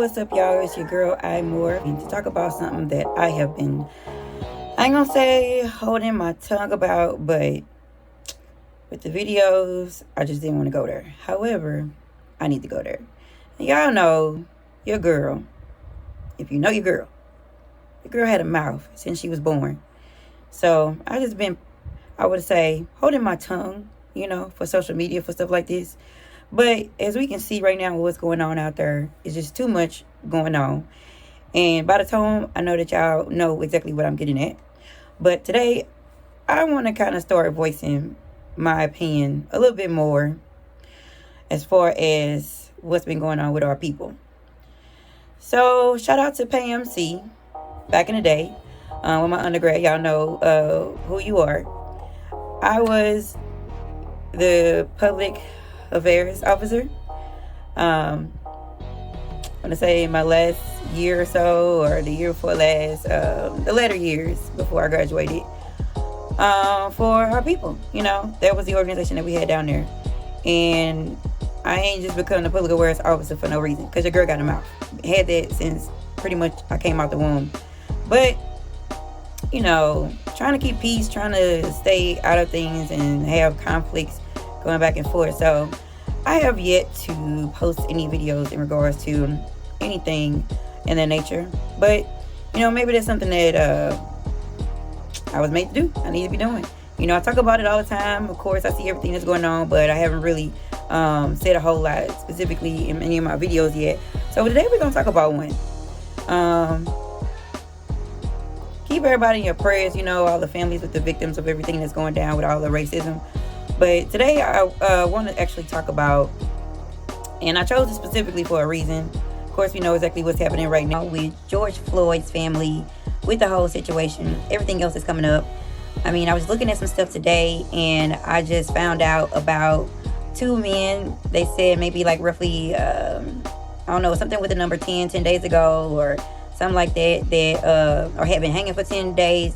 what's up, y'all? It's your girl, Morph, and to talk about something that I have been, I ain't gonna say holding my tongue about, but with the videos, I just didn't want to go there. However, I need to go there. And y'all know your girl, if you know your girl had a mouth since she was born. So I just been, I would say, holding my tongue, for social media, for stuff like this. But as we can see right now, what's going on out there is just too much going on. And by the time, I know that y'all know exactly what I'm getting at. But today, I want to kind of start voicing my opinion a little bit more as far as what's been going on with our people. So, shout out to Pam C. Back in the day, with my undergrad, y'all know who you are. I was the public affairs officer. I'm gonna say my last year or so, or the year before last, the latter years before I graduated, for our people. That was the organization that we had down there. And I ain't just become the public affairs officer for no reason, because your girl got a mouth. Had that since pretty much I came out the womb. But trying to keep peace, trying to stay out of things and have conflicts going back and forth. So I have yet to post any videos in regards to anything in that nature. But maybe that's something that I was made to do. I need to be doing. I talk about it all the time. Of course, I see everything that's going on, but I haven't really said a whole lot specifically in any of my videos yet. So today we're gonna talk about one. Keep everybody in your prayers, all the families with the victims of everything that's going down with all the racism. But today I want to actually talk about, and I chose it specifically for a reason. Of course, we know exactly what's happening right now with George Floyd's family, with the whole situation, everything else that's coming up. I mean, I was looking at some stuff today, and I just found out about two men. They said maybe like roughly, I don't know, something with the number 10 days ago, or something like that, or had been hanging for 10 days,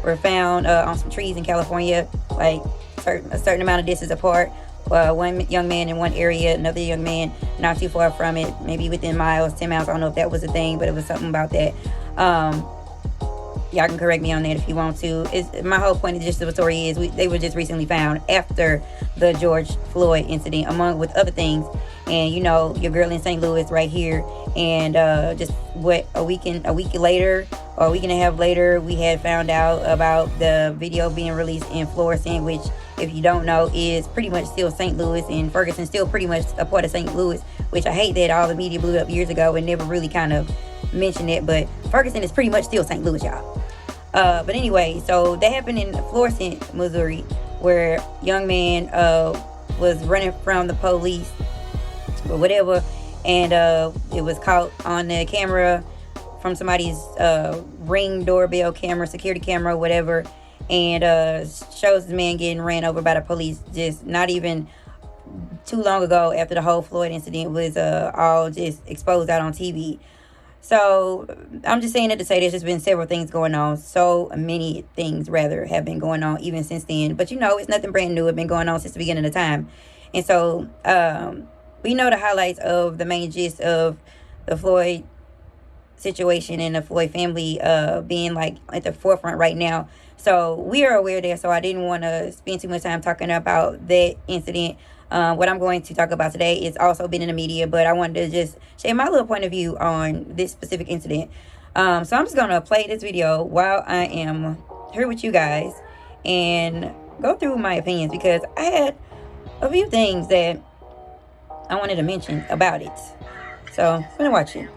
were found on some trees in California, like a certain amount of distance apart. One young man in one area, another young man not too far from it, maybe within miles, 10 miles. I don't know if that was a thing, but it was something about that. Y'all can correct me on that if you want to. My whole point of just the story is they were just recently found after the George Floyd incident, among with other things. And your girl in St. Louis right here, and just a week later, or a week and a half later, we had found out about the video being released in Florissant, which, if you don't know, is pretty much still St. Louis, and Ferguson still pretty much a part of St. Louis, which I hate that all the media blew up years ago and never really kind of mentioned it, but Ferguson is pretty much still St. Louis, y'all. But anyway, so that happened in Florissant, Missouri, where a young man was running from the police or whatever, and it was caught on the camera from somebody's Ring doorbell camera, security camera, whatever, and shows the man getting ran over by the police just not even too long ago, after the whole Floyd incident was all just exposed out on TV. So I'm just saying that to say there's just been several things going on. So many things, rather, have been going on even since then. But it's nothing brand new. It's been going on since the beginning of time. And so we know the highlights of the main gist of the Floyd situation and the Floyd family being like at the forefront right now. So we are aware there. So I didn't want to spend too much time talking about that incident. What I'm going to talk about today is also been in the media, but I wanted to just share my little point of view on this specific incident. So I'm just going to play this video while I am here with you guys and go through my opinions, because I had a few things that I wanted to mention about it. So I'm going to watch it.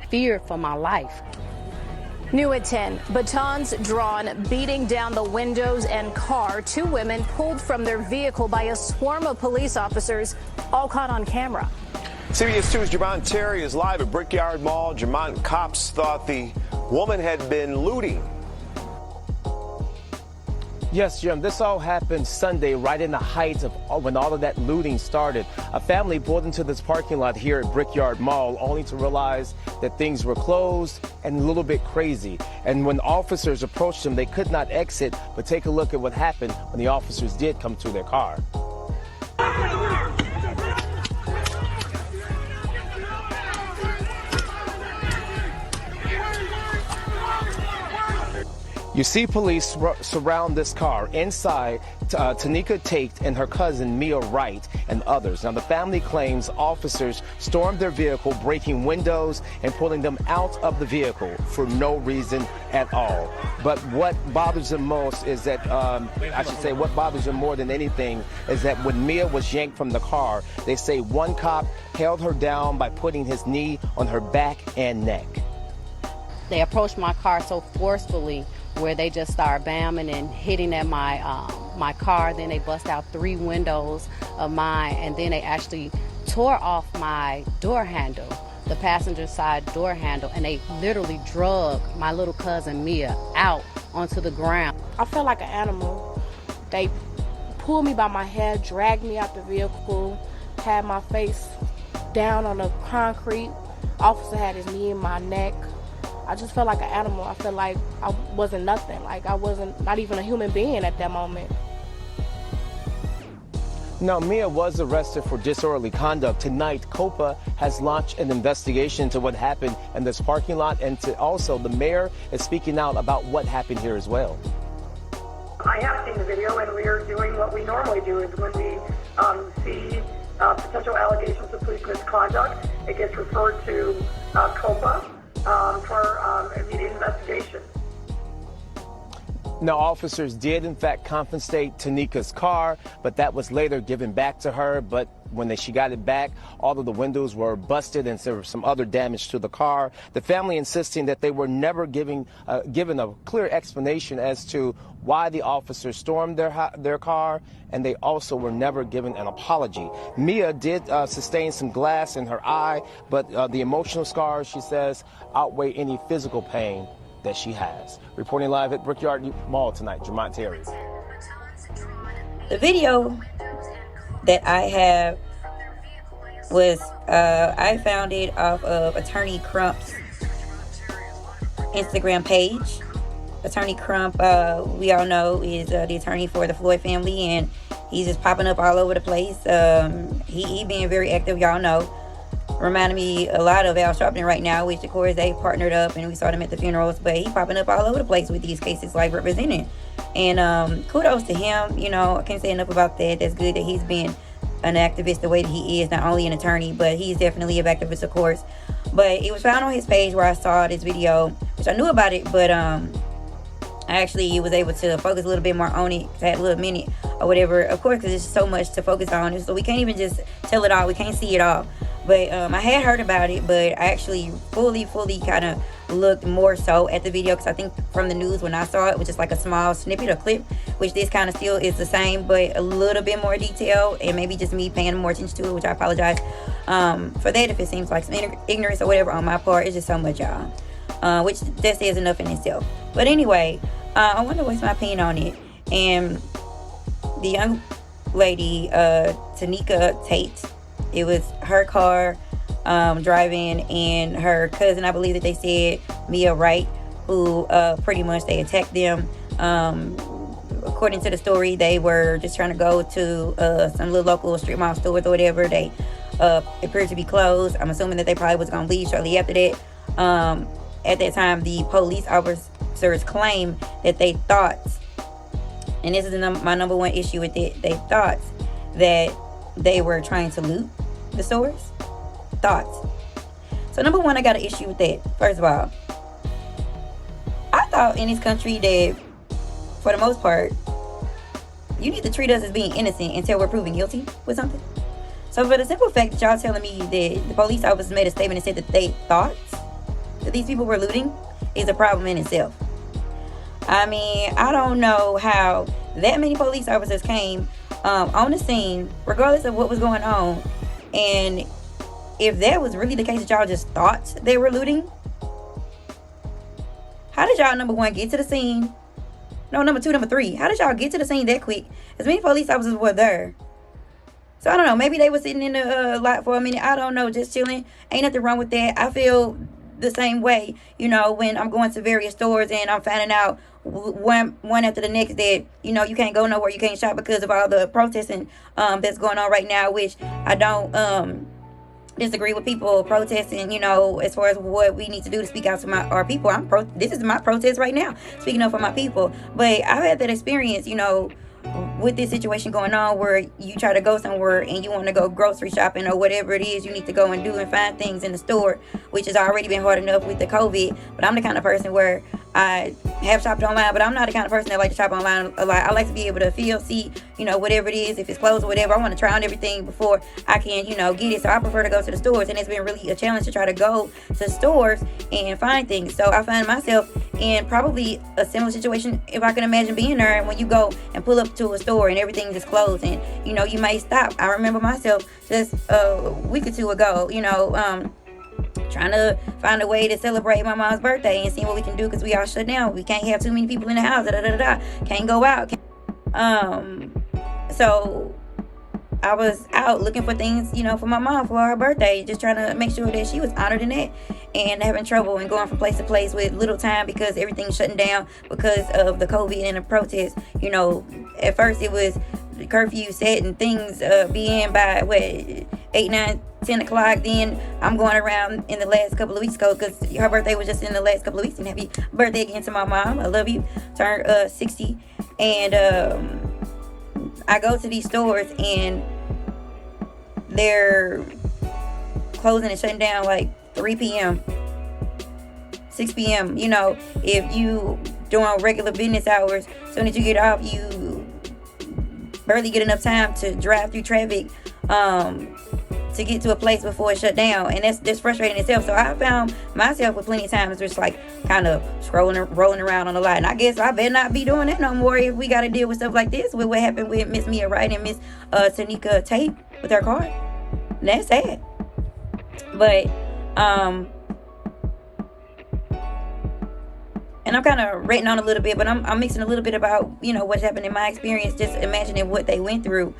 Fear for my life. New at 10, batons drawn, beating down the windows and car. Two women pulled from their vehicle by a swarm of police officers, all caught on camera. CBS 2's Jermont Terry is live at Brickyard Mall. Jermont, cops thought the woman had been looting. Yes, Jim, this all happened Sunday, right in the height of when all of that looting started. A family pulled into this parking lot here at Brickyard Mall only to realize that things were closed and a little bit crazy. And when officers approached them, they could not exit, but take a look at what happened when the officers did come to their car. You see police surround this car. Inside, Tnika Tate and her cousin Mia Wright and others. Now, the family claims officers stormed their vehicle, breaking windows and pulling them out of the vehicle for no reason at all. But what bothers them most is that, what bothers them more than anything is that when Mia was yanked from the car, they say one cop held her down by putting his knee on her back and neck. They approached my car so forcefully where they just started bamming and hitting at my car. Then they bust out 3 windows of mine, and then they actually tore off my door handle, the passenger side door handle, and they literally drug my little cousin Mia out onto the ground. I felt like an animal. They pulled me by my hair, dragged me out the vehicle, had my face down on the concrete. Officer had his knee in my neck. I just felt like an animal. I felt like I wasn't nothing. Like I wasn't not even a human being at that moment. Now, Mia was arrested for disorderly conduct. Tonight, COPA has launched an investigation into what happened in this parking lot, and also the mayor is speaking out about what happened here as well. I have seen the video, and we are doing what we normally do is when we see potential allegations of police misconduct, it gets referred to COPA for immediate investigation. Now, officers did, in fact, confiscate Tanika's car, but that was later given back to her. But when she got it back, all of the windows were busted and there was some other damage to the car. The family insisting that they were never given a clear explanation as to why the officers stormed their car, and they also were never given an apology. Mia did sustain some glass in her eye, but the emotional scars, she says, outweigh any physical pain that she has. Reporting live at Brickyard Mall tonight, Juneteenth Terry. The video that I have was, I found it off of Attorney Crump's Instagram page. Attorney Crump, we all know, is the attorney for the Floyd family, and he's just popping up all over the place. He being very active, y'all know. Reminding me a lot of Al Sharpton right now, which of course they partnered up and we saw them at the funerals, but he popping up all over the place with these cases, like representing. And kudos to him. You know, I can't say enough about that. That's good that he's been an activist the way that he is, not only an attorney, but he's definitely an activist, of course. But it was found on his page where I saw this video, which I knew about it, but I actually was able to focus a little bit more on it because I had a little minute or whatever. Of course, because there's so much to focus on, so we can't even just tell it all. We can't see it all. But I had heard about it, but I actually fully kind of looked more so at the video, because I think from the news when I saw it was just like a small snippet or clip, which this kind of still is the same, but a little bit more detail, and maybe just me paying more attention to it, which I apologize for that if it seems like some ignorance or whatever on my part. It's just so much, y'all, which that says enough in itself. But anyway, I want to voice my opinion on it. And the young lady, Tnika Tate, it was her car driving, and her cousin, I believe that they said, Mia Wright, who pretty much they attacked them. According to the story, they were just trying to go to some little local strip mall stores or whatever. They appeared to be closed. I'm assuming that they probably was going to leave shortly after that. At that time, the police officers claimed that they thought, and this is my number one issue with it, they thought that they were trying to loot the stores. Thoughts. So number one, I got an issue with that. First of all, I thought in this country that for the most part you need to treat us as being innocent until we're proven guilty with something. So for the simple fact that y'all telling me that the police officers made a statement and said that they thought that these people were looting is a problem in itself. I mean, I don't know how that many police officers came on the scene, regardless of what was going on. And if that was really the case, that y'all just thought they were looting, how did y'all, number one, get to the scene? No, number 2, number 3. How did y'all get to the scene that quick? As many police officers were there. So I don't know. Maybe they were sitting in the lot for a minute. I don't know. Just chilling. Ain't nothing wrong with that. I feel the same way, you know, when I'm going to various stores and I'm finding out one after the next that, you know, you can't go nowhere, you can't shop because of all the protesting that's going on right now, which I don't disagree with people protesting, you know, as far as what we need to do to speak out to our people. This is my protest right now, speaking up for my people. But I've had that experience, you know, with this situation going on where you try to go somewhere and you want to go grocery shopping or whatever it is you need to go and do and find things in the store, which has already been hard enough with the COVID. But I'm the kind of person where I have shopped online, but I'm not the kind of person that like to shop online a lot. I like to be able to feel, see, you know, whatever it is, if it's clothes or whatever. I want to try on everything before I can, you know, get it. So I prefer to go to the stores, and it's been really a challenge to try to go to stores and find things. So I find myself in probably a similar situation, if I can imagine being there, and when you go and pull up to a store and everything is closed and, you know, you may stop. I remember myself just a week or two ago, you know, trying to find a way to celebrate my mom's birthday and see what we can do because we all shut down. We can't have too many people in the house. Can't go out. So I was out looking for things, you know, for my mom for her birthday, just trying to make sure that she was honored in that, and having trouble and going from place to place with little time because everything's shutting down because of the COVID and the protests. You know, at first it was curfew set and things being by 8, 9, 10 o'clock. Then I'm going around in the last couple of weeks ago because her birthday was just in the last couple of weeks. And happy birthday again to my mom. I love you. Turned 60. And I go to these stores and they're closing and shutting down like 3 p.m., 6 p.m. You know, if you doing regular business hours, as soon as you get off, you barely get enough time to drive through traffic to get to a place before it shut down, and that's frustrating itself. So I found myself with plenty of times just like kind of rolling around on the lot, and I guess I better not be doing that no more if we got to deal with stuff like this, with what happened with Miss Mia Wright and Miss Tnika Tate with her car. And that's sad. But and I'm kind of ranting on a little bit, but I'm mixing a little bit about, you know, what's happened in my experience, just imagining what they went through.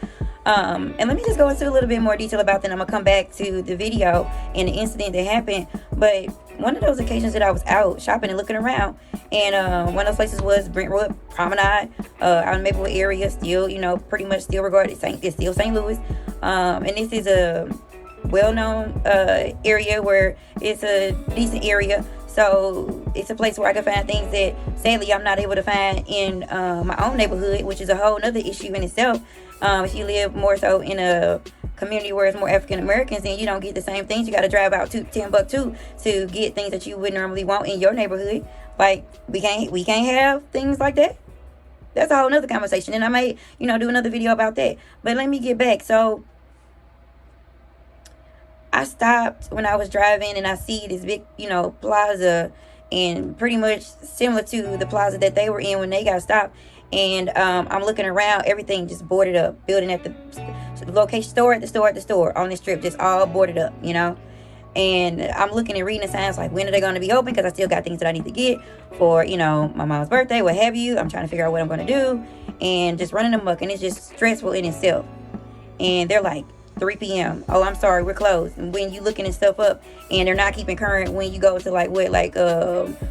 And let me just go into a little bit more detail about that. I'm gonna come back to the video and the incident that happened. But one of those occasions that I was out shopping and looking around, and one of those places was Brentwood Promenade, out in Maplewood area, still, you know, pretty much still regarded, it's still St. Louis. And this is a well-known area where it's a decent area. So it's a place where I can find things that sadly I'm not able to find in my own neighborhood, which is a whole nother issue in itself. If you live more so in a community where it's more African Americans, and you don't get the same things, you got to drive out to Timbuktu to get things that you would normally want in your neighborhood. Like we can't have things like that. That's a whole nother conversation, and I may, you know, do another video about that. But let me get back. So I stopped when I was driving, and I see this big, you know, plaza, and pretty much similar to the plaza that they were in when they got stopped. And I'm looking around, everything just boarded up. Building at the location, store at the store on this strip, just all boarded up, you know. And I'm looking and reading the signs like, when are they going to be open? Because I still got things that I need to get for, you know, my mom's birthday, what have you. I'm trying to figure out what I'm going to do, and just running amok, and it's just stressful in itself. And they're like, 3 p.m. Oh, I'm sorry, we're closed. And when you looking at stuff up and they're not keeping current, when you go to like when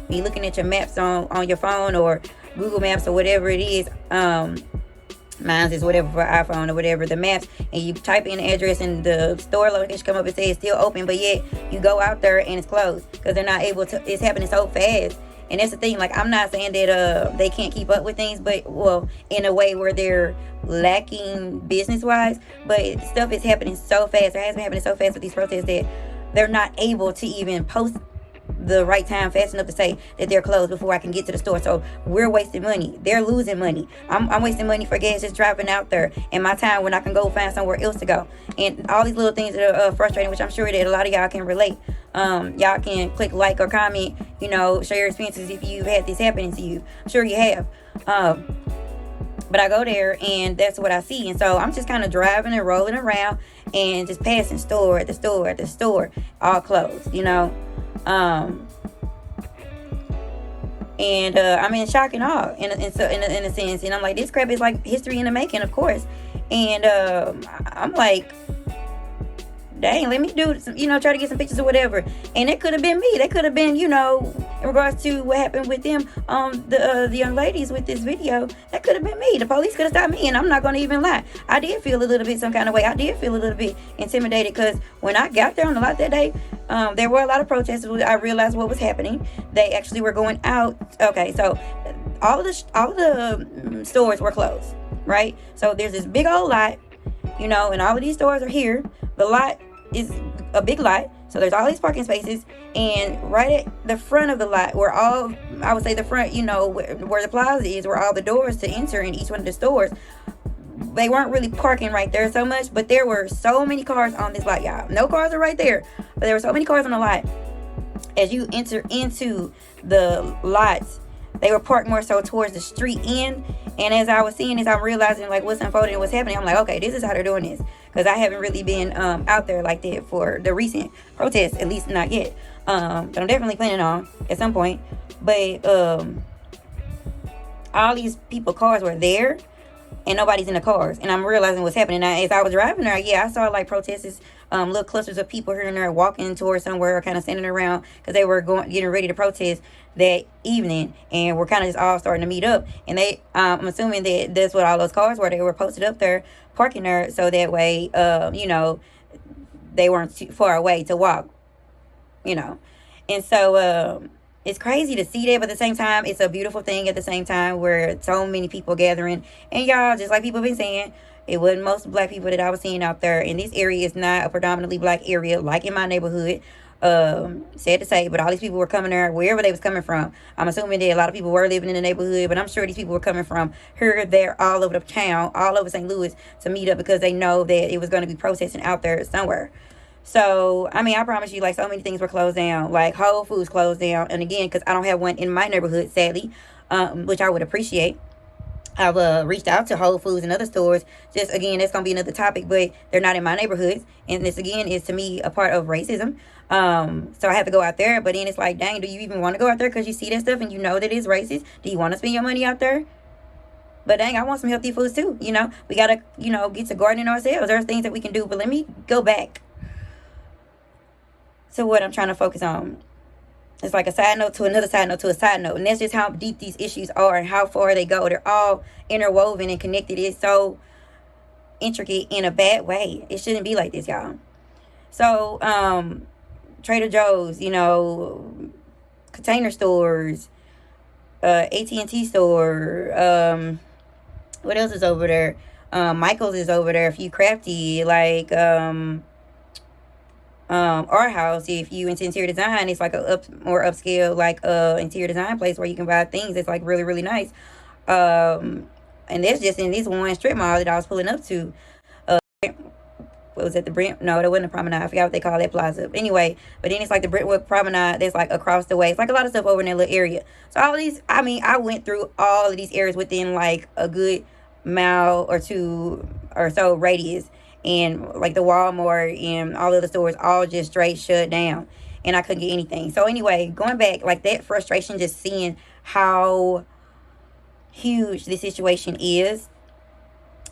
you looking at your maps on your phone or Google Maps or whatever it is, mine is whatever for iPhone or whatever, the maps, and you type in the address and the store location come up and say it's still open, but yet you go out there and it's closed because they're not able to. It's happening so fast. And that's the thing, like, I'm not saying that they can't keep up with things, but, well, in a way where they're lacking business-wise, but stuff is happening so fast, or has been happening so fast with these protests, that they're not able to even post the right time fast enough to say that they're closed before I can get to the store. So we're wasting money. They're losing money. I'm wasting money for gas just driving out there, and my time when I can go find somewhere else to go. And all these little things that are frustrating, which I'm sure that a lot of y'all can relate. Y'all can click like or comment, you know, share your experiences if you've had this happening to you. I'm sure you have. But I go there and that's what I see. And so I'm just kind of driving and rolling around and just passing store at the store, all closed, you know. And I'm in shock and awe in a sense. And I'm like, this crap is like history in the making, of course. And I'm like, dang, let me do some, try to get some pictures or whatever. And it could have been me. They could have been, in regards to what happened with them, the young ladies with this video, that could have been me. The police could have stopped me, and I'm not going to even lie. I did feel a little bit some kind of way. I did feel a little bit intimidated, because when I got there on the lot that day, there were a lot of protesters. I realized what was happening. They actually were going out. Okay, so all of the stores were closed, right? So there's this big old lot, and all of these stores are here. The lot is a big lot, so there's all these parking spaces, and right at the front of the lot, where I would say the front, where the plaza is, where all the doors to enter in each one of the stores, they weren't really parking right there so much, but there were so many cars on this lot, y'all. No cars are right there, but there were so many cars on the lot. As you enter into the lots, they were parked more so towards the street end. And as I was seeing this, I'm realizing like what's unfolding and what's happening. I'm like, okay, this is how they're doing this, because I haven't really been out there like that for the recent protests, at least not yet. But I'm definitely planning on at some point. But all these cars were there, and nobody's in the cars. And I'm realizing what's happening. Now, as I was driving there, yeah, I saw like protesters, little clusters of people here and there walking towards somewhere, or kind of standing around, because they were getting ready to protest that evening, and we're kind of just all starting to meet up. And they, I'm assuming that that's what all those cars were. They were posted up there, parking there, so that way, they weren't too far away to walk, And so, it's crazy to see that, but at the same time, it's a beautiful thing at the same time, where so many people gathering. And y'all, just like people been saying, it wasn't most black people that I was seeing out there. And this area is not a predominantly black area like in my neighborhood. Sad to say, but all these people were coming there wherever they was coming from. I'm assuming that a lot of people were living in the neighborhood, but I'm sure these people were coming from here, there, all over the town, all over St. Louis, to meet up, because they know that it was going to be protesting out there somewhere. So, I mean, I promise you, like, so many things were closed down. Like, Whole Foods closed down. And again, because I don't have one in my neighborhood, sadly, which I would appreciate. I've reached out to Whole Foods and other stores. Just, again, that's going to be another topic, but they're not in my neighborhoods. And this, again, is, to me, a part of racism. So I have to go out there. But then it's like, dang, do you even want to go out there because you see that stuff and you know that it's racist? Do you want to spend your money out there? But dang, I want some healthy foods too. We got to, get to gardening ourselves. There's things that we can do. But let me go back to what I'm trying to focus on. It's like a side note to another side note to a side note. And that's just how deep these issues are and how far they go. They're all interwoven and connected. It's so intricate in a bad way. It shouldn't be like this, y'all. So, Trader Joe's, container stores, AT&T store, what else is over there? Michael's is over there. A few crafty, like, our house, if you into interior design, it's like a more upscale, like interior design place where you can buy things that's like really, really nice. And that's just in this one strip mall that I was pulling up to. What was it, the Brent? No, that wasn't the Promenade. I forgot what they call that plaza. But anyway, but then it's like the Brentwood Promenade that's like across the way. It's like a lot of stuff over in that little area. So all these, I mean, I went through all of these areas within like a good mile or two or so radius. And like the Walmart and all of the stores all just straight shut down, and I couldn't get anything. So anyway, going back, like that frustration, just seeing how huge this situation is,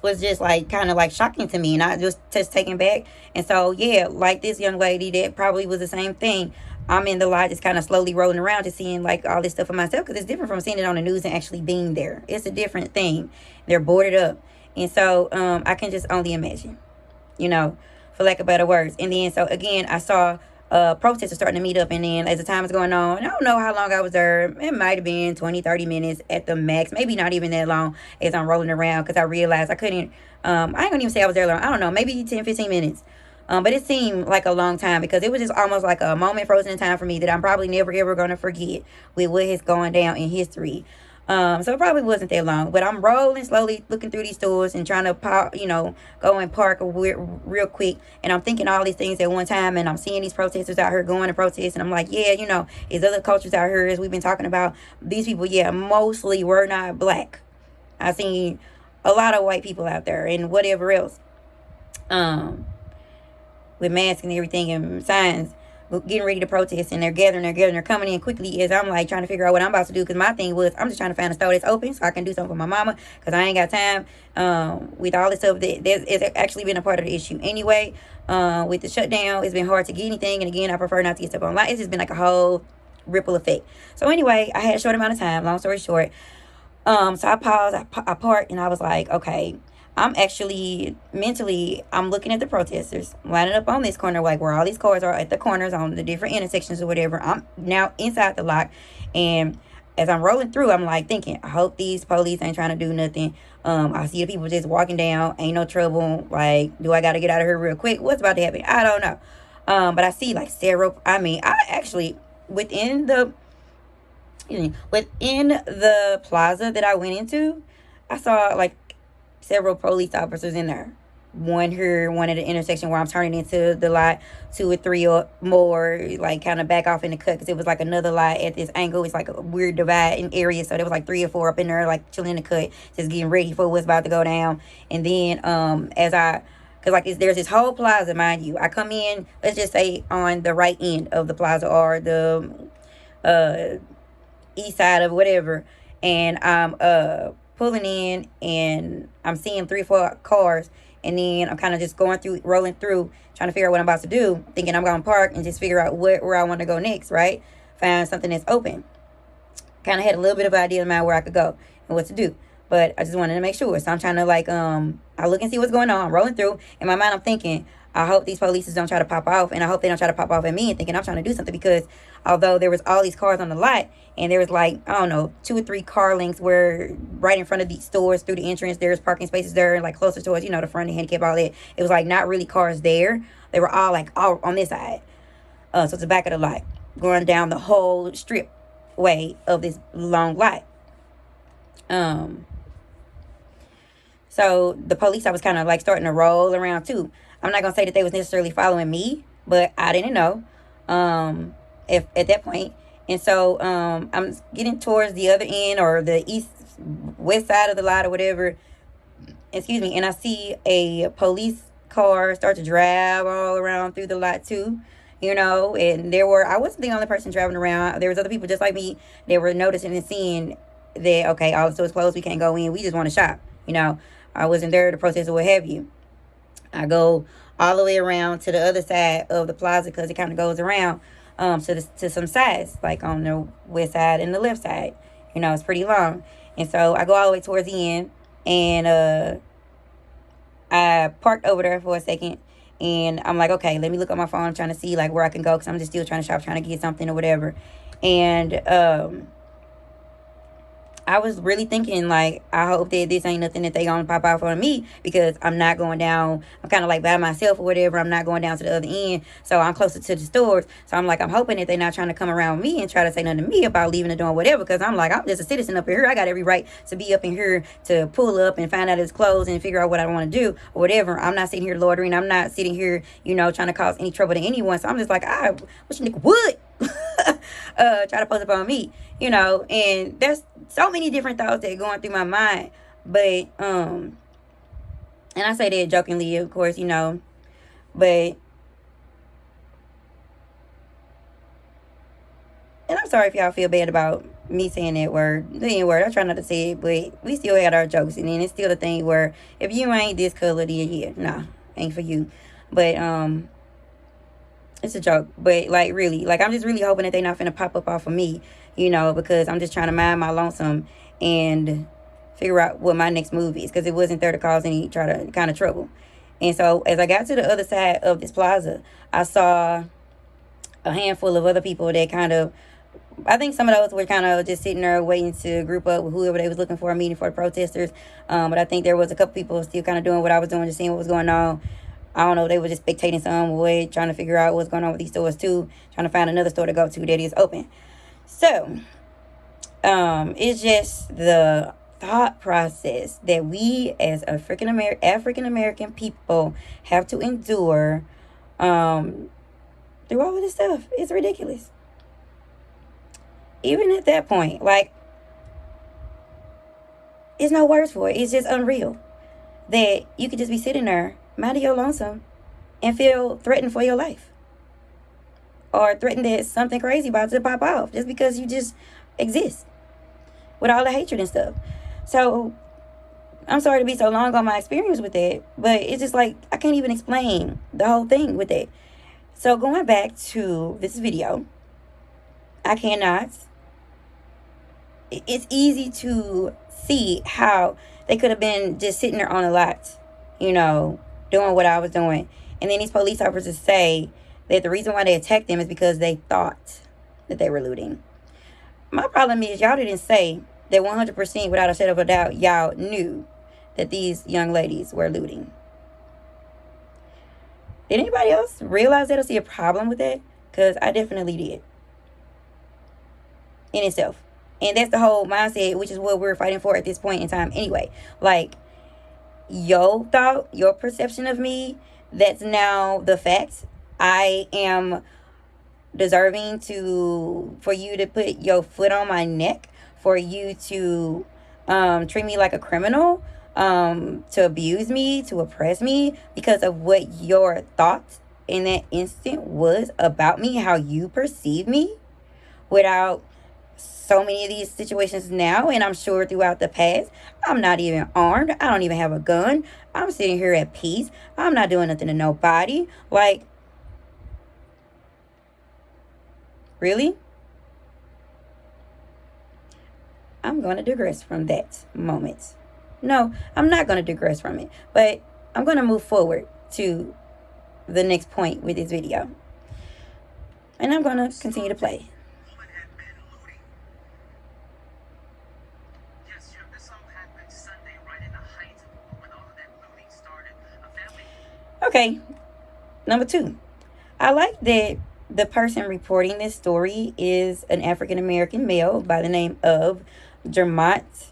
was just like kind of like shocking to me, and I just taken back. And so yeah, like this young lady, that probably was the same thing. I'm in the lot just kind of slowly rolling around, just seeing like all this stuff for myself, because it's different from seeing it on the news and actually being there. It's a different thing. They're boarded up, and so I can just only imagine, for lack of better words. And then, so again, I saw protesters starting to meet up. And then as the time was going on, I don't know how long I was there. It might have been 20, 30 minutes at the max. Maybe not even that long as I'm rolling around, because I realized I couldn't, I ain't gonna even say I was there long. I don't know, maybe 10, 15 minutes. But it seemed like a long time, because it was just almost like a moment frozen in time for me that I'm probably never, ever going to forget with what has gone down in history. So it probably wasn't that long, but I'm rolling slowly, looking through these stores and trying to go and park real quick. And I'm thinking all these things at one time, and I'm seeing these protesters out here going to protest. And I'm like, yeah, there's other cultures out here, as we've been talking about. These people, yeah, mostly were not black. I seen a lot of white people out there and whatever else, with masks and everything and signs. getting ready to protest, and they're gathering, they're coming in quickly as I'm like trying to figure out what I'm about to do, because my thing was I'm just trying to find a store that's open so I can do something for my mama, because I ain't got time with all this stuff that it's actually been a part of the issue anyway. With the shutdown, it's been hard to get anything, and again, I prefer not to get stuff online. It's just been like a whole ripple effect. So anyway, I had a short amount of time, long story short. So I paused, I parked, and I was like, okay, I'm actually mentally, I'm looking at the protesters lining up on this corner, like where all these cars are at the corners on the different intersections or whatever. I'm now inside the lot, and as I'm rolling through, I'm like thinking, I hope these police ain't trying to do nothing. I see the people just walking down, ain't no trouble. Like, do I got to get out of here real quick? What's about to happen? I don't know. But I see like several, I actually, within the plaza that I went into, I saw like several police officers in there. One here, one at the intersection where I'm turning into the lot, 2 or 3 or more, like kind of back off in the cut, because it was like another lot at this angle. It's like a weird divide in area, so there was like 3 or 4 up in there, like chilling in the cut, just getting ready for what's about to go down. And then because like there's this whole plaza, mind you. I come in, let's just say on the right end of the plaza, or the east side of whatever, and I'm pulling in, and I'm seeing 3 or 4 cars, and then I'm kind of just rolling through, trying to figure out what I'm about to do, thinking I'm going to park and just figure out where I want to go next, right? Find something that's open. Kind of had a little bit of an idea in mind where I could go and what to do, but I just wanted to make sure. So I'm trying to I look and see what's going on. I'm rolling through. In my mind, I'm thinking, I hope these police don't try to pop off, and I hope they don't try to pop off at me, and thinking I'm trying to do something, because although there was all these cars on the lot, and there was like, I don't know, 2 or 3 car lengths where right in front of these stores through the entrance, there's parking spaces there, like closer towards, the front, the handicap, all that. It was like not really cars there. They were all on this side. So it's the back of the lot, going down the whole strip way of this long lot. So the police, I was kind of like starting to roll around too. I'm not going to say that they was necessarily following me, but I didn't know if at that point. And so I'm getting towards the other end, or the west side of the lot or whatever. Excuse me. And I see a police car start to drive all around through the lot too. And I wasn't the only person driving around. There was other people just like me. They were noticing and seeing that, okay, all the stores closed. We can't go in. We just want to shop. I wasn't there to protest or what have you. I go all the way around to the other side of the plaza, because it kind of goes around to some sides, like on the west side and the left side. It's pretty long. And so I go all the way towards the end, and I parked over there for a second, and I'm like, okay, let me look on my phone. I'm trying to see like where I can go, because I'm just still trying to shop, trying to get something or whatever. And I was really thinking, like, I hope that this ain't nothing that they gonna pop out on me, because I'm not going down. I'm kind of like by myself or whatever. I'm not going down to the other end, so I'm closer to the stores. So I'm like, I'm hoping that they're not trying to come around me and try to say nothing to me about leaving the door or whatever, because I'm like, I'm just a citizen up in here. I got every right to be up in here, to pull up and find out it's closed and figure out what I want to do or whatever. I'm not sitting here loitering. I'm not sitting here, trying to cause any trouble to anyone. So I'm just like, I wish a nigga would try to post up on me, and there's so many different thoughts that are going through my mind. But and I say that jokingly, of course, but, and I'm sorry if y'all feel bad about me saying that word, the N word. I try not to say it, but we still had our jokes, and then it's still the thing where if you ain't this color, then yeah, nah, ain't for you. But it's a joke, but like really, like I'm just really hoping that they not finna pop up off of me, because I'm just trying to mind my lonesome and figure out what my next move is, because it wasn't there to cause any kind of trouble. And so as I got to the other side of this plaza, I saw a handful of other people that I think some of those were kind of just sitting there waiting to group up with whoever they was looking for, a meeting for the protesters. But I think there was a couple people still kind of doing what I was doing, just seeing what was going on. I don't know, they were just spectating some way, trying to figure out what's going on with these stores too, trying to find another store to go to that is open. So, it's just the thought process that we as African American people have to endure through all of this stuff. It's ridiculous. Even at that point, like, there's no words for it. It's just unreal that you could just be sitting there, minding your lonesome, and feel threatened for your life. or threaten that something crazy about to pop off just because you just exist with all the hatred and stuff. So I'm sorry to be so long on my experience with that, but it's just like I can't even explain the whole thing with it. So going back to this video, I cannot. It's easy to see how they could have been just sitting there on a lot, you know, doing what I was doing. And then these police officers say that the reason why they attacked them is because they thought that they were looting. My problem is y'all didn't say that 100% without a shadow of a doubt y'all knew that these young ladies were looting. Did anybody else realize that or see a problem with that? Because I definitely did. In itself. And that's the whole mindset, which is what we're fighting for at this point in time anyway. Like, your thought, your perception of me, that's now the facts. I am deserving for you to put your foot on my neck, for you to treat me like a criminal, to abuse me, to oppress me because of what your thoughts in that instant was about me, how you perceive me, without so many of these situations now, and I'm sure throughout the past. I'm not even armed. I don't even have a gun. I'm sitting here at peace. I'm not doing nothing to nobody. Like, really? I'm going to digress from that moment. No, I'm not going to digress from it, but I'm going to move forward to the next point with this video, and I'm going to continue to play. Okay, number 2. I like that the person reporting this story is an African-American male by the name of Jermont.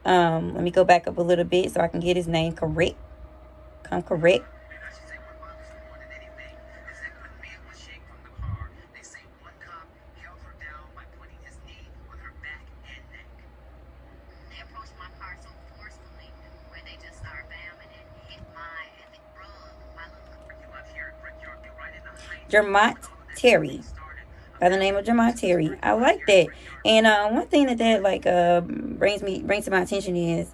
Let me go back up a little bit so I can get his name correct. Correct. Jermont Terry, by the name of Jermont Terry. I like that. And one thing that like brings to my attention is,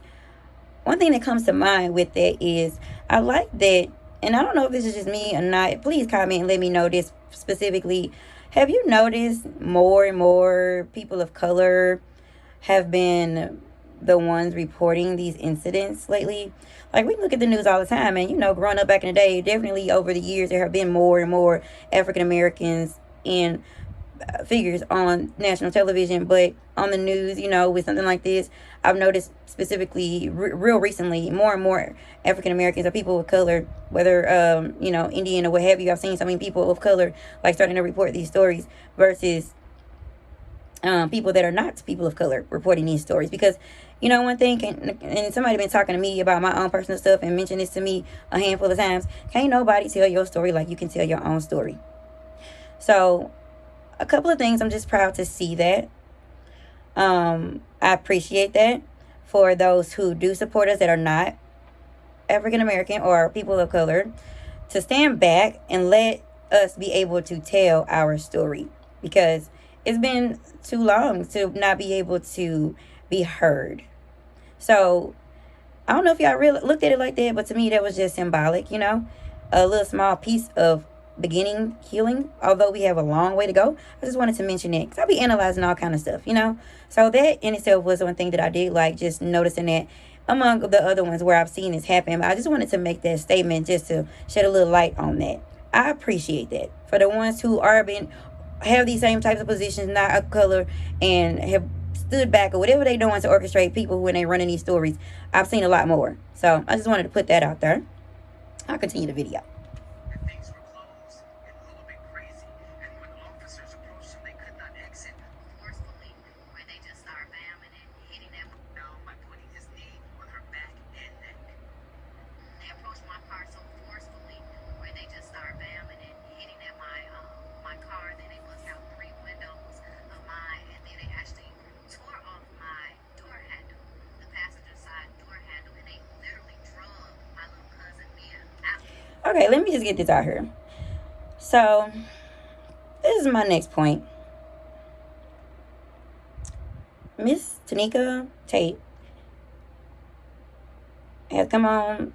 one thing that comes to mind with that is, I like that, and I don't know if this is just me or not. Please comment and let me know this specifically. Have you noticed more and more people of color have been the ones reporting these incidents lately? Like, we look at the news all the time, and, you know, growing up back in the day, definitely over the years, there have been more and more African Americans in figures on national television. But on the news, you know, with something like this, I've noticed specifically real recently, more and more African Americans or people of color, whether you know, Indian or what have you. I've seen so many people of color like starting to report these stories versus people that are not people of color reporting these stories. Because, you know, one thing, and somebody been talking to me about my own personal stuff and mentioned this to me a handful of times, can't nobody tell your story like you can tell your own story. So a couple of things, I'm just proud to see that. I appreciate that for those who do support us that are not African American or people of color, to stand back and let us be able to tell our story, because it's been too long to not be able to be heard. So I don't know if y'all really looked at it like that, but to me that was just symbolic, you know, a little small piece of beginning healing, although we have a long way to go. I just wanted to mention it because I'll be analyzing all kind of stuff, you know. So that in itself was one thing that I did like, just noticing that among the other ones where I've seen this happen. But I just wanted to make that statement just to shed a little light on that. I appreciate that for the ones who have these same types of positions, not of color, and have stood back or whatever they doing to orchestrate people when they running these stories. I've seen a lot more. So I just wanted to put that out there. I'll continue the video. Okay, let me just get this out here. So, this is my next point. Miss Tnika Tate has come on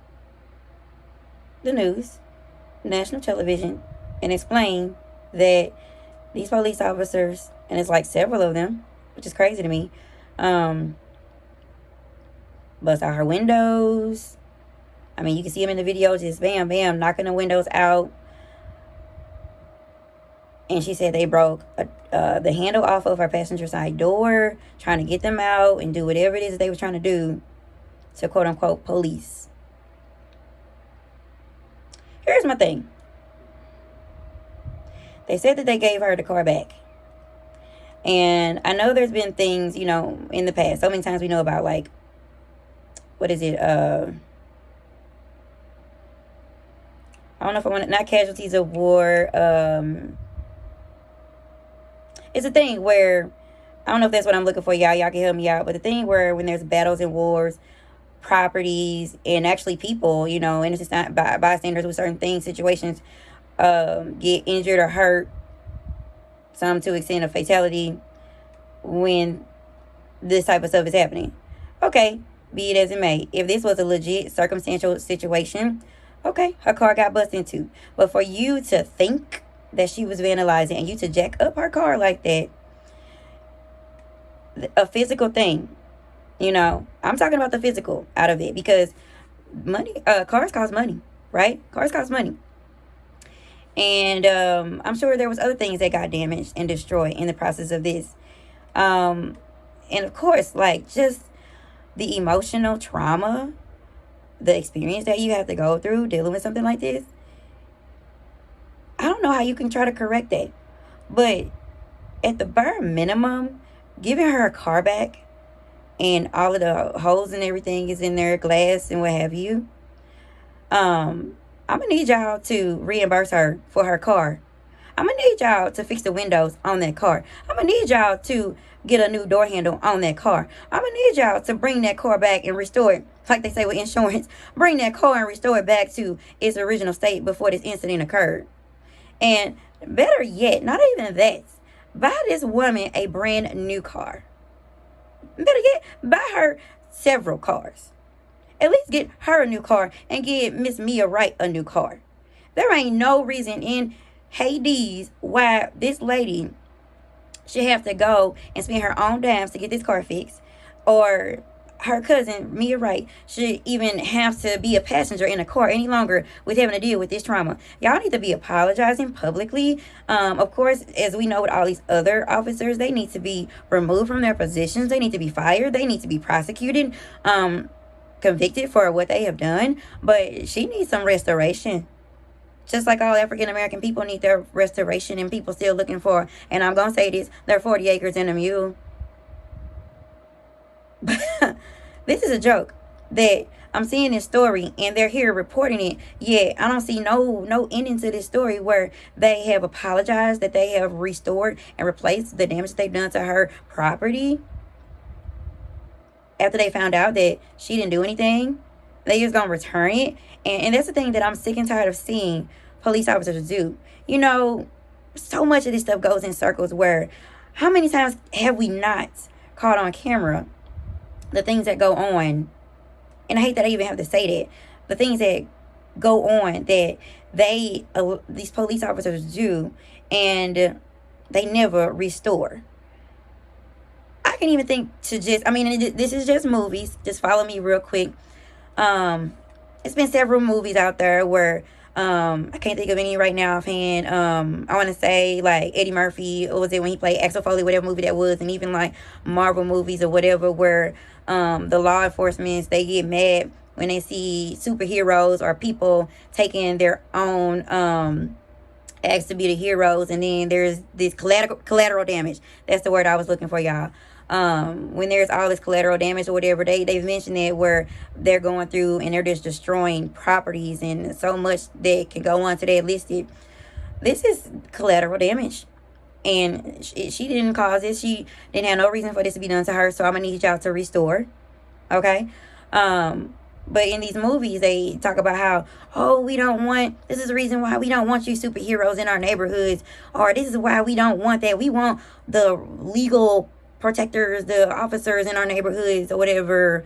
the news, national television, and explained that these police officers, and it's like several of them, which is crazy to me, bust out her windows. I mean, you can see them in the video, just bam, bam, knocking the windows out. And she said they broke the handle off of her passenger side door, trying to get them out and do whatever it is they were trying to do to quote unquote police. Here's my thing. They said that they gave her the car back. And I know there's been things, you know, in the past. So many times we know about, like, what is it? I don't know if I want to, not casualties of war. It's a thing where, I don't know if that's what I'm looking for, y'all. Y'all can help me out. But the thing where when there's battles and wars, properties, and actually people, you know, innocent bystanders with certain things, situations, get injured or hurt, some to extent of fatality, when this type of stuff is happening. Okay, be it as it may. If this was a legit circumstantial situation, okay, her car got busted into. But for you to think that she was vandalizing and you to jack up her car like that, a physical thing, you know, I'm talking about the physical out of it, because money, cars cost money, right? Cars cost money. And I'm sure there was other things that got damaged and destroyed in the process of this. And of course, like, just the emotional trauma, the experience that you have to go through dealing with something like this. I don't know how you can try to correct that. But at the bare minimum, giving her a car back and all of the holes and everything is in there, glass and what have you. I'm going to need y'all to reimburse her for her car. I'm going to need y'all to fix the windows on that car. I'm going to need y'all to get a new door handle on that car. I'm going to need y'all to bring that car back and restore it. Like they say with insurance, bring that car and restore it back to its original state before this incident occurred. And better yet, not even that, buy this woman a brand new car. Better yet, buy her several cars. At least get her a new car and get Miss Mia Wright a new car. There ain't no reason in Hades why this lady should have to go and spend her own dimes to get this car fixed, or her cousin Mia Wright should even have to be a passenger in a car any longer with having to deal with this trauma. Y'all need to be apologizing publicly. Of course, as we know with all these other officers, they need to be removed from their positions. They need to be fired. They need to be prosecuted, convicted for what they have done. But she needs some restoration. Just like all African-American people need their restoration, and people still looking for, and I'm going to say this, they're 40 acres and a mule. This is a joke that I'm seeing this story and they're here reporting it. Yeah, I don't see no ending to this story where they have apologized, that they have restored and replaced the damage they've done to her property after they found out that she didn't do anything. They just gonna return it. And that's the thing that I'm sick and tired of seeing police officers do. You know, so much of this stuff goes in circles where, how many times have we not caught on camera the things that go on? And I hate that I even have to say that. The things that go on that these police officers do, and they never restore. I can even think to just, I mean, this is just movies. Just follow me real quick. It's been several movies out there where I can't think of any right now offhand. I want to say like Eddie Murphy, or was it when he played Axel Foley, whatever movie that was, and even like Marvel movies or whatever, where the law enforcement, they get mad when they see superheroes or people taking their own acts to be the heroes, and then there's this collateral damage. That's the word I was looking for, y'all. When there's all this collateral damage or whatever, they've mentioned it, where they're going through and they're just destroying properties and so much that can go on to that listed. This is collateral damage, and she didn't cause this. She didn't have no reason for this to be done to her. So I'm gonna need y'all to restore, okay? But in these movies, they talk about how, oh, this is the reason why we don't want you superheroes in our neighborhoods, or this is why we don't want that. We want the legal protectors, the officers in our neighborhoods, or whatever.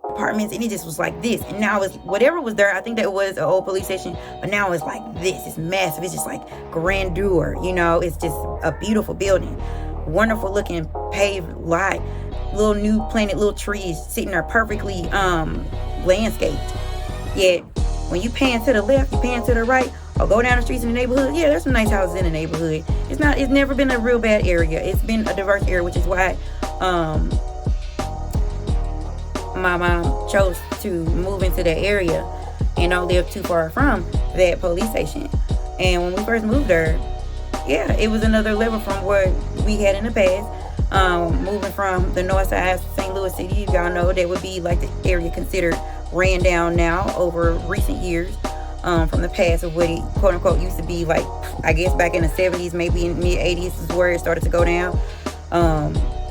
Apartments, and it just was like this. And now it's whatever was there. I think that was an old police station, but now it's like this. It's massive. It's just like grandeur. It's just a beautiful building. Wonderful looking paved lot, little new planted little trees sitting there perfectly landscaped. Yet when you pan to the left, you pan to the right, or go down the streets in the neighborhood, yeah, there's some nice houses in the neighborhood. It's never been a real bad area. It's been a diverse area, which is why my mom chose to move into that area and don't live too far from that police station. And when we first moved there, yeah, it was another level from what we had in the past. Moving from the north side of St. Louis City, y'all know that would be like the area considered ran down now over recent years, from the past of what it quote unquote used to be like, I guess back in the 70s, maybe in mid 80s is where it started to go down.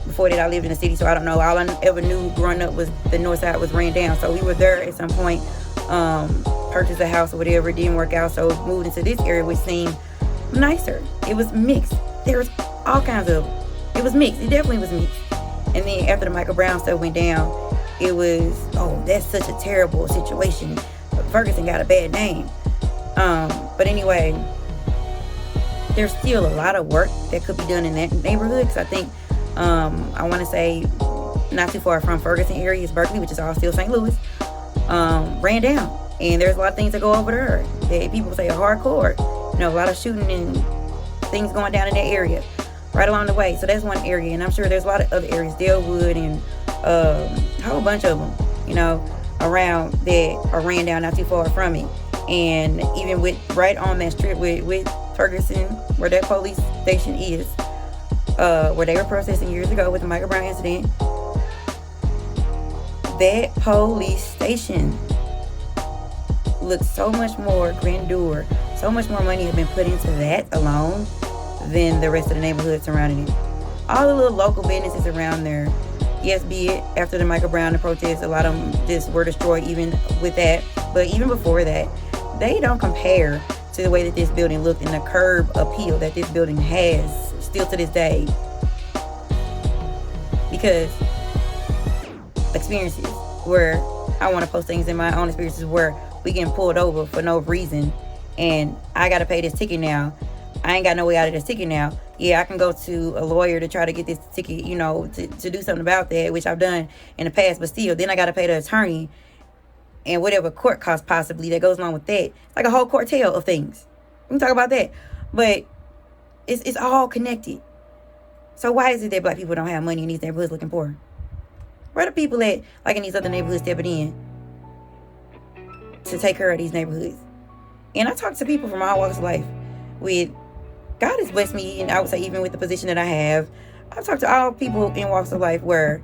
Before that I lived in the city, so I don't know. All I ever knew growing up was the north side was ran down. So we were there at some point, purchased a house or whatever. It didn't work out, so moved into this area, which seemed nicer. It was mixed. There was all kinds of, it was mixed. It definitely was mixed. And then after the Michael Brown stuff went down, it was, oh, that's such a terrible situation. Ferguson got a bad name. But anyway, there's still a lot of work that could be done in that neighborhood, because I think I want to say not too far from Ferguson area is Berkeley, which is all still St. Louis, ran down. And there's a lot of things that go over there that people say are hardcore. A lot of shooting and things going down in that area right along the way. So that's one area. And I'm sure there's a lot of other areas, Dalewood and a whole bunch of them, around that are ran down not too far from it. And even with right on that strip with Ferguson, where that police station is, where they were protesting years ago with the Michael Brown incident, that police station looks so much more grandeur, so much more money has been put into that alone than the rest of the neighborhood surrounding it. All the little local businesses around there, yes, be it after the Michael Brown protests, a lot of them just were destroyed even with that. But even before that, they don't compare to the way that this building looked and the curb appeal that this building has still to this day. Because experiences where I want to post things in my own experiences where we getting pulled over for no reason and I got to pay this ticket now. I ain't got no way out of this ticket now. Yeah, I can go to a lawyer to try to get this ticket, to do something about that, which I've done in the past, but still, then I got to pay the attorney and whatever court cost possibly that goes along with that. It's like a whole cocktail of things. We can talk about that. But it's all connected. So why is it that black people don't have money in these neighborhoods looking poor? Where are the people at, like in these other neighborhoods, stepping in to take care of these neighborhoods? And I talk to people from all walks of life. God has blessed me, and I would say even with the position that I have, I've talked to all people in walks of life where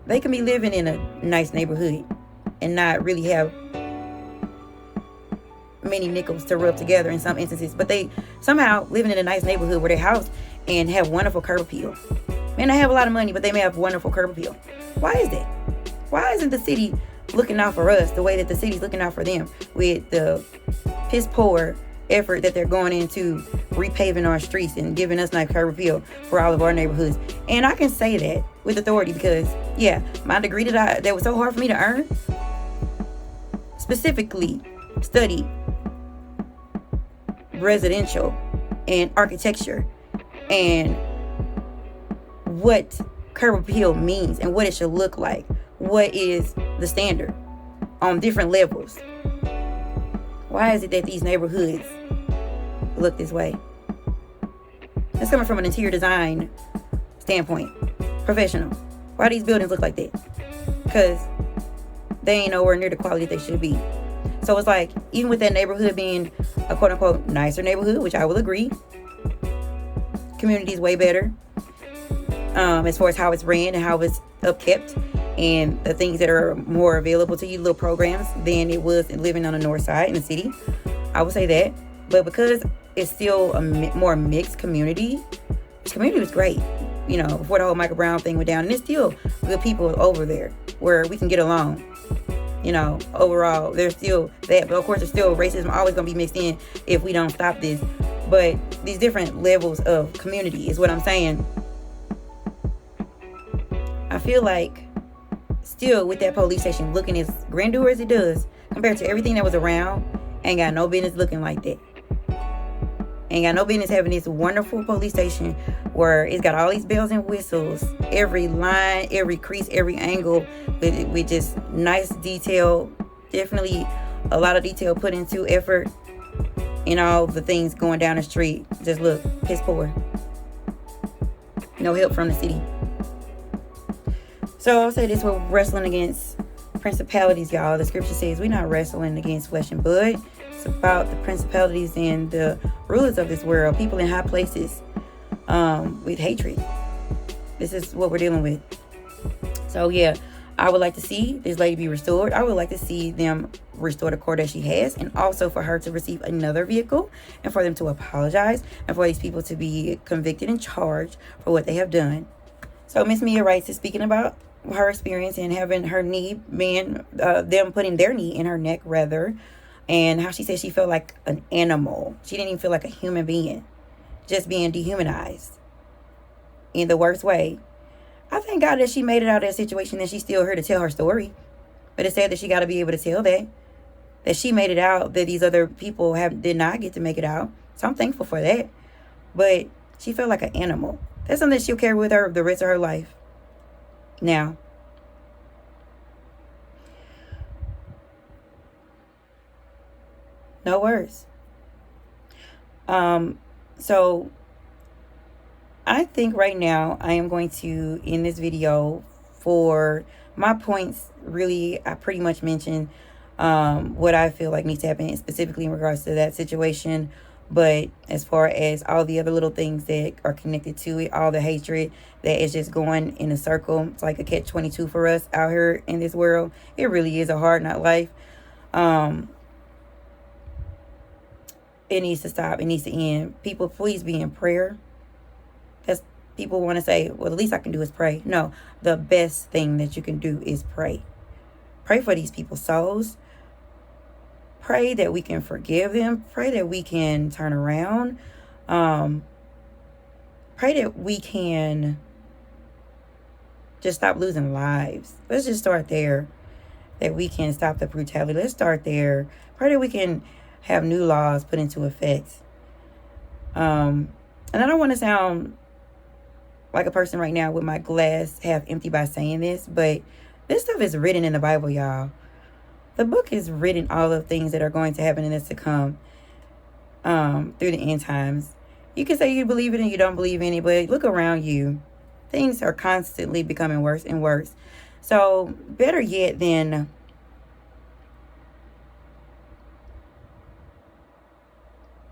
they can be living in a nice neighborhood and not really have many nickels to rub together in some instances, but they somehow living in a nice neighborhood where they house and have wonderful curb appeal. Man, they have a lot of money, but they may have wonderful curb appeal. Why is that? Why isn't the city looking out for us the way that the city's looking out for them with the piss poor effort that they're going into repaving our streets and giving us nice curb appeal for all of our neighborhoods? And I can say that with authority because, yeah, my degree that was so hard for me to earn, specifically studied residential and architecture and what curb appeal means and what it should look like. What is the standard on different levels? Why is it that these neighborhoods look this way? That's coming from an interior design standpoint, professional. Why these buildings look like that? Because they ain't nowhere near the quality they should be. So it's like, even with that neighborhood being a quote-unquote nicer neighborhood, which I will agree, community is way better as far as how it's ran and how it's upkept and the things that are more available to you, little programs, than it was living on the north side in the city. I would say that. But because it's still a more mixed community, this community was great. before the whole Michael Brown thing went down. And there's still good people over there where we can get along. Overall, there's still that. But of course, there's still racism always going to be mixed in if we don't stop this. But these different levels of community is what I'm saying. I feel like still with that police station looking as grandeur as it does compared to everything that was around, ain't got no business looking like that. Ain't got no business having this wonderful police station where it's got all these bells and whistles, every line, every crease, every angle with just nice detail. Definitely a lot of detail put into effort in all the things going down the street. Just look, piss poor. No help from the city. So I'll say this, we're wrestling against principalities, y'all. The scripture says we're not wrestling against flesh and blood. It's about the principalities and the rulers of this world, people in high places with hatred. This is what we're dealing with. So yeah, I would like to see this lady be restored. I would like to see them restore the car that she has, and also for her to receive another vehicle, and for them to apologize, and for these people to be convicted and charged for what they have done. So Miss Mia Wright is speaking about her experience and having her knee being, them putting their knee in her neck rather, and how she said she felt like an animal. She didn't even feel like a human being, just being dehumanized in the worst way. I thank God that she made it out of that situation, that she's still here to tell her story. But it's sad that she got to be able to tell that she made it out, that these other people did not get to make it out. So I'm thankful for that. But she felt like an animal. That's something that she'll carry with her the rest of her life. Now, no words. So I think right now I am going to end this video. For my points, really, I pretty much mentioned what I feel like needs to happen, specifically in regards to that situation. But as far as all the other little things that are connected to it, all the hatred that is just going in a circle, it's like a catch-22 for us out here in this world. It really is a hard knock life. It needs to stop. It needs to end. People, please be in prayer. That's, people want to say, well, the least I can do is pray. No, the best thing that you can do is pray. Pray for these people's souls. Pray that we can forgive them. Pray that we can turn around. Pray that we can just stop losing lives. Let's just start there. That we can stop the brutality. Let's start there. Pray that we can have new laws put into effect. And I don't want to sound like a person right now with my glass half empty by saying this, but this stuff is written in the Bible, y'all. The book is written all of things that are going to happen and that's to come through the end times. You can say you believe it and you don't believe in it, but look around you. Things are constantly becoming worse and worse. So better yet than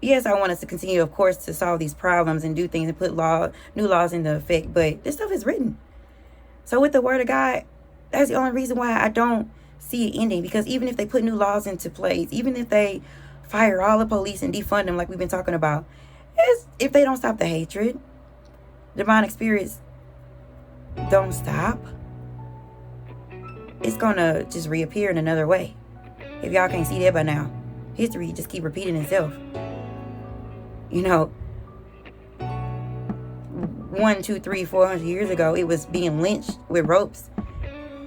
yes, I want us to continue, of course, to solve these problems and do things and put new laws into effect. But this stuff is written. So with the word of God, that's the only reason why I don't see it ending. Because even if they put new laws into place, even if they fire all the police and defund them like we've been talking about, if they don't stop the hatred, demonic spirits don't stop, it's going to just reappear in another way. If y'all can't see that by now, history just keep repeating itself. 1, 2, 3, 400 years ago, it was being lynched with ropes.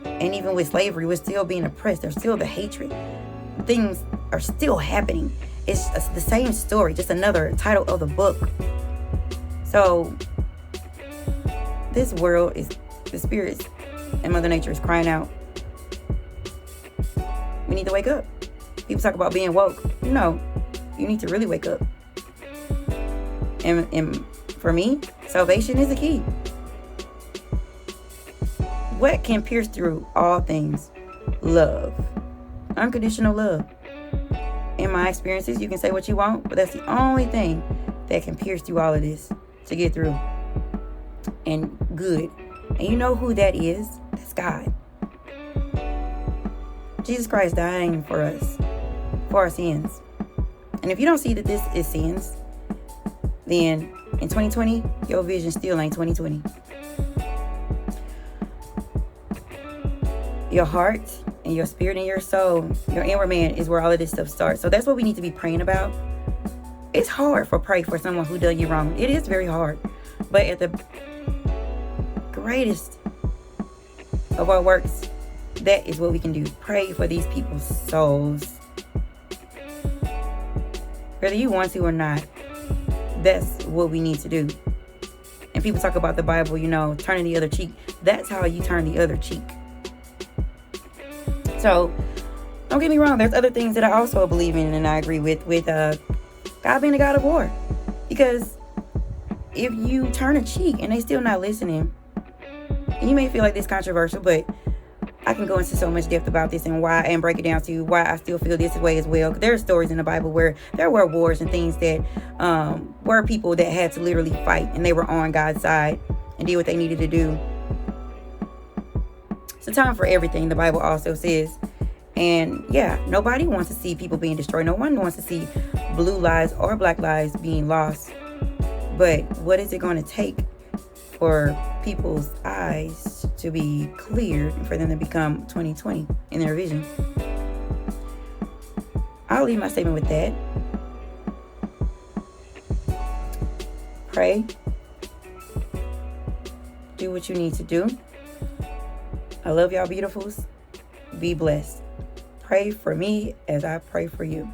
And even with slavery, we're still being oppressed. There's still the hatred. Things are still happening. It's the same story, just another title of the book. So this world is, the spirits and Mother Nature is crying out. We need to wake up. People talk about being woke. No, you need to really wake up. And for me, salvation is the key. What can pierce through all things? Love. Unconditional love. In my experiences, you can say what you want, but that's the only thing that can pierce through all of this to get through. And good. And you know who that is? That's God. Jesus Christ dying for us, for our sins. And if you don't see that this is sins, then in 2020, your vision still ain't 2020. Your heart and your spirit and your soul, your inward man, is where all of this stuff starts. So that's what we need to be praying about. It's hard to pray for someone who done you wrong. It is very hard. But at the greatest of our works, that is what we can do. Pray for these people's souls. Whether you want to or not, that's what we need to do. And people talk about the Bible, turning the other cheek. That's how you turn the other cheek. So, don't get me wrong. There's other things that I also believe in and I agree with God being a God of war. Because if you turn a cheek and they still not listening, and you may feel like this controversial, but I can go into so much depth about this and why, and break it down to why I still feel this way as well. There are stories in the Bible where there were wars and things that were people that had to literally fight, and they were on God's side and did what they needed to do. It's a time for everything, the Bible also says. And yeah, nobody wants to see people being destroyed. No one wants to see blue lives or black lives being lost. But what is it going to take for people's eyes to be cleared and for them to become 2020 in their vision? I'll leave my statement with that. Pray. Do what you need to do. I love y'all beautifuls. Be blessed. Pray for me as I pray for you.